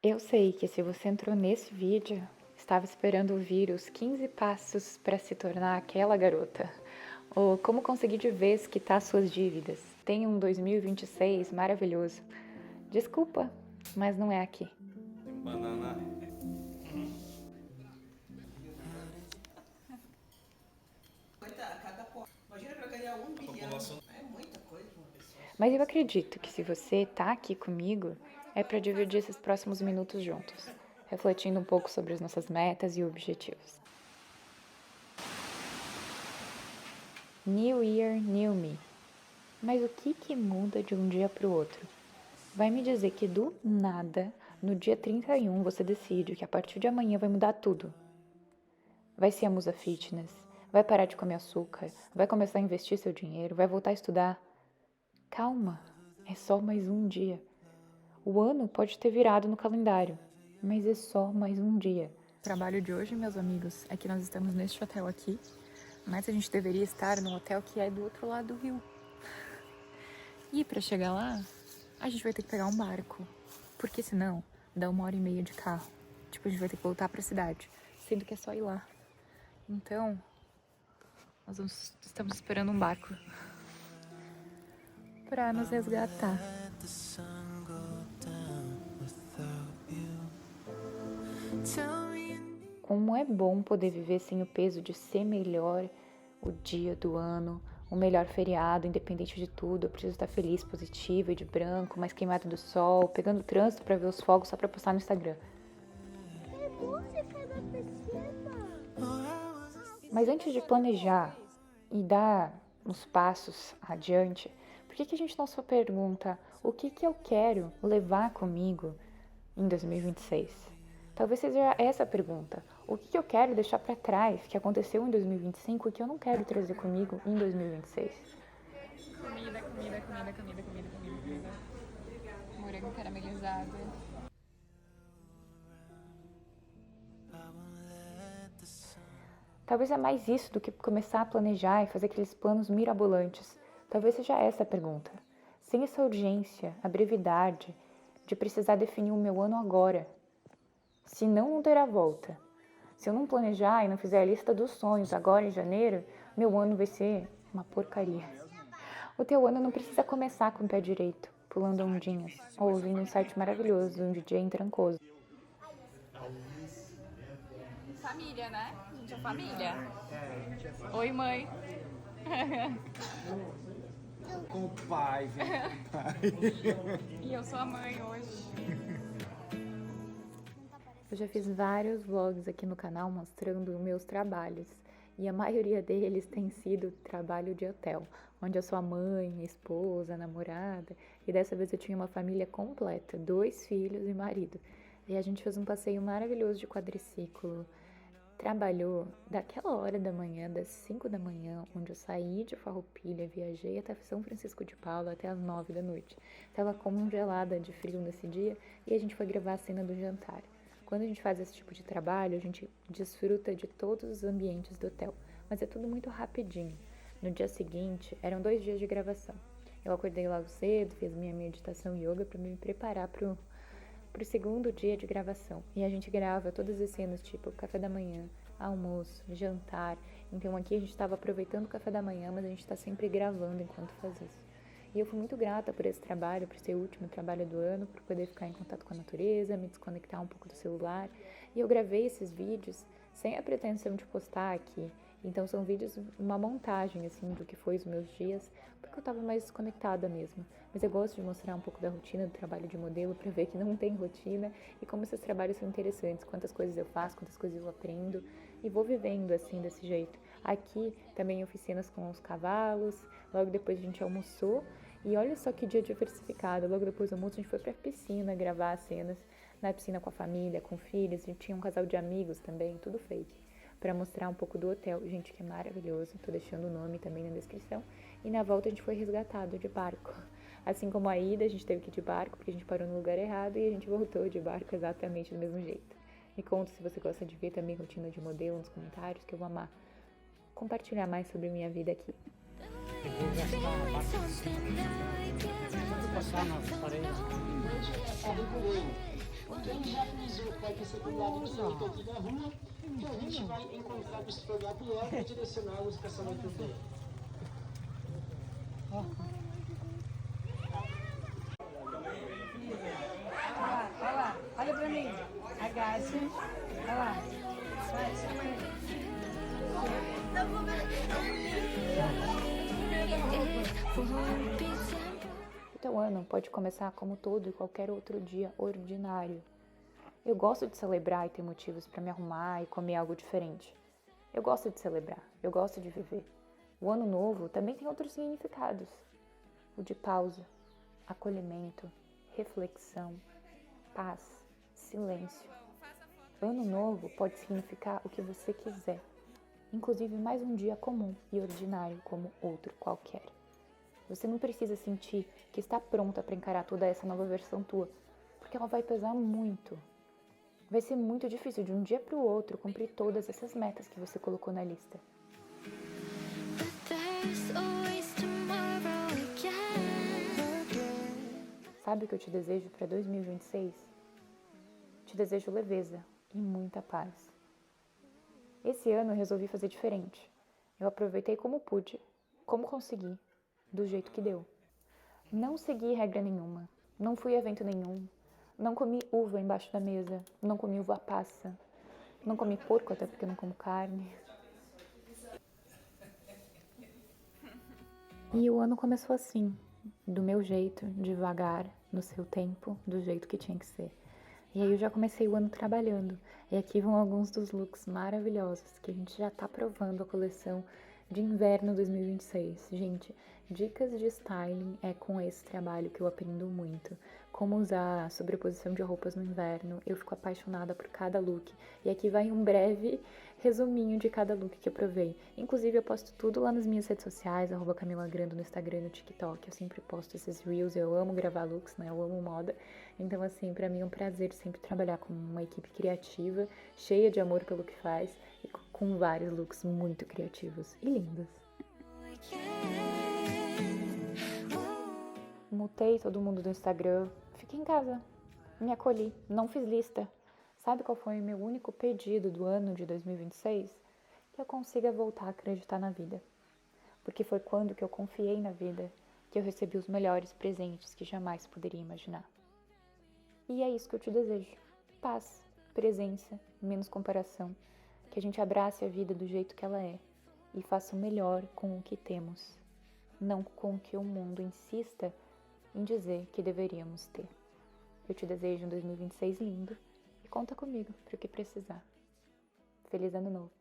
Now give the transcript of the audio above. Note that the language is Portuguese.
Eu sei que se você entrou nesse vídeo, estava esperando ouvir os 15 passos para se tornar aquela garota, ou como conseguir de vez quitar suas dívidas. Tem um 2026 maravilhoso. Desculpa, mas não é aqui. Banana. Imagina para ganhar 1 bilhão. População. É muita coisa para uma pessoa. Mas eu acredito que se você tá aqui comigo, é para dividir esses próximos minutos juntos, refletindo um pouco sobre as nossas metas e objetivos. New Year, New Me. Mas o que muda de um dia para o outro? Vai me dizer que do nada, no dia 31, você decide que a partir de amanhã vai mudar tudo. Vai ser a musa fitness, vai parar de comer açúcar, vai começar a investir seu dinheiro, vai voltar a estudar. Calma, é só mais um dia. O ano pode ter virado no calendário, mas é só mais um dia. O trabalho de hoje, meus amigos, é que nós estamos neste hotel aqui, mas a gente deveria estar no hotel que é do outro lado do rio. E para chegar lá, a gente vai ter que pegar um barco, porque senão dá 1h30 de carro. Tipo, a gente vai ter que voltar para a cidade, sendo que é só ir lá. Então, estamos esperando um barco para nos resgatar. Como é bom poder viver sem o peso de ser melhor o dia do ano, o melhor feriado, independente de tudo. Eu preciso estar feliz, positiva e de branco, mais queimado do sol, pegando trânsito para ver os fogos só para postar no Instagram. É música da piscina. Mas antes de planejar e dar uns passos adiante, por que a gente não só pergunta o que eu quero levar comigo em 2026? Talvez seja essa a pergunta. O que eu quero deixar para trás que aconteceu em 2025 e que eu não quero trazer comigo em 2026? Comida. Morango caramelizado. Talvez é mais isso do que começar a planejar e fazer aqueles planos mirabolantes. Talvez seja essa a pergunta. Sem essa urgência, a brevidade de precisar definir o meu ano agora. Senão não terá volta. Se eu não planejar e não fizer a lista dos sonhos agora em janeiro, meu ano vai ser uma porcaria. O teu ano não precisa começar com o pé direito, pulando ondinhas, ou ouvindo um site maravilhoso de um DJ trancoso. Família, né? A gente é família. Oi, mãe. Com o pai, E eu sou a mãe hoje. Eu já fiz vários vlogs aqui no canal mostrando meus trabalhos. E a maioria deles tem sido trabalho de hotel, onde eu sou a mãe, esposa, namorada. E dessa vez eu tinha uma família completa, 2 filhos e marido. E a gente fez um passeio maravilhoso de quadriciclo. Trabalhou daquela hora da manhã, das 5 da manhã, onde eu saí de Farroupilha, viajei até São Francisco de Paula até as 9 da noite. Tava congelada de frio nesse dia e a gente foi gravar a cena do jantar. Quando a gente faz esse tipo de trabalho, a gente desfruta de todos os ambientes do hotel, mas é tudo muito rapidinho. No dia seguinte, eram 2 dias de gravação. Eu acordei logo cedo, fiz minha meditação e yoga para me preparar pro segundo dia de gravação. E a gente grava todas as cenas, tipo café da manhã, almoço, jantar. Então aqui a gente estava aproveitando o café da manhã, mas a gente está sempre gravando enquanto faz isso. E eu fui muito grata por esse trabalho, por ser o último trabalho do ano, por poder ficar em contato com a natureza, me desconectar um pouco do celular. E eu gravei esses vídeos sem a pretensão de postar aqui. Então são vídeos, uma montagem assim do que foi os meus dias, porque eu estava mais desconectada mesmo. Mas eu gosto de mostrar um pouco da rotina do trabalho de modelo para ver que não tem rotina e como esses trabalhos são interessantes, quantas coisas eu faço, quantas coisas eu aprendo e vou vivendo assim desse jeito. Aqui também oficinas com os cavalos, logo depois a gente almoçou e olha só que dia diversificado. Logo depois do almoço a gente foi pra piscina gravar as cenas, na piscina com a família, com filhos, a gente tinha um casal de amigos também, tudo fake, para mostrar um pouco do hotel. Gente, que é maravilhoso, tô deixando o nome também na descrição. E na volta a gente foi resgatado de barco. Assim como a ida, a gente teve que ir de barco, porque a gente parou no lugar errado e a gente voltou de barco exatamente do mesmo jeito. Me conta se você gosta de ver também rotina de modelo nos comentários, que eu vou amar compartilhar mais sobre minha vida aqui. Passar nas paredes. Quem já pisou pode ser do lado direito aqui da rua, que a gente vai encontrar o Sr. Gabriel e direcioná-los para essa muito bem. Olha lá, olha pra mim. Agacha. Olha lá. Vai, chama ele. O teu ano pode começar como todo e qualquer outro dia ordinário. Eu gosto de celebrar e ter motivos para me arrumar e comer algo diferente. Eu gosto de celebrar, eu gosto de viver. O ano novo também tem outros significados. O de pausa, acolhimento, reflexão, paz, silêncio. Ano novo pode significar o que você quiser, inclusive mais um dia comum e ordinário como outro qualquer. Você não precisa sentir que está pronta para encarar toda essa nova versão tua, porque ela vai pesar muito. Vai ser muito difícil de um dia para o outro cumprir todas essas metas que você colocou na lista. Sabe o que eu te desejo para 2026? Te desejo leveza e muita paz. Esse ano eu resolvi fazer diferente. Eu aproveitei como pude, como consegui, do jeito que deu. Não segui regra nenhuma, não fui a evento nenhum, não comi uva embaixo da mesa, não comi uva passa, não comi porco até porque eu não como carne. E o ano começou assim, do meu jeito, devagar, no seu tempo, do jeito que tinha que ser. E aí eu já comecei o ano trabalhando. E aqui vão alguns dos looks maravilhosos que a gente já tá provando a coleção de inverno 2026. Gente, dicas de styling é com esse trabalho que eu aprendo muito. Como usar a sobreposição de roupas no inverno. Eu fico apaixonada por cada look. E aqui vai um breve resuminho de cada look que eu provei. Inclusive eu posto tudo lá nas minhas redes sociais, @CamilaGrando no Instagram e no TikTok. Eu sempre posto esses reels, eu amo gravar looks, né? Eu amo moda. Então assim, pra mim é um prazer sempre trabalhar com uma equipe criativa, cheia de amor pelo que faz e com vários looks muito criativos e lindos. Mutei todo mundo do Instagram, fiquei em casa, me acolhi, não fiz lista. Sabe qual foi o meu único pedido do ano de 2026? Que eu consiga voltar a acreditar na vida. Porque foi quando que eu confiei na vida que eu recebi os melhores presentes que jamais poderia imaginar. E é isso que eu te desejo. Paz, presença, menos comparação. Que a gente abrace a vida do jeito que ela é e faça o melhor com o que temos. Não com o que o mundo insista em dizer que deveríamos ter. Eu te desejo um 2026 lindo e conta comigo para o que precisar. Feliz Ano Novo!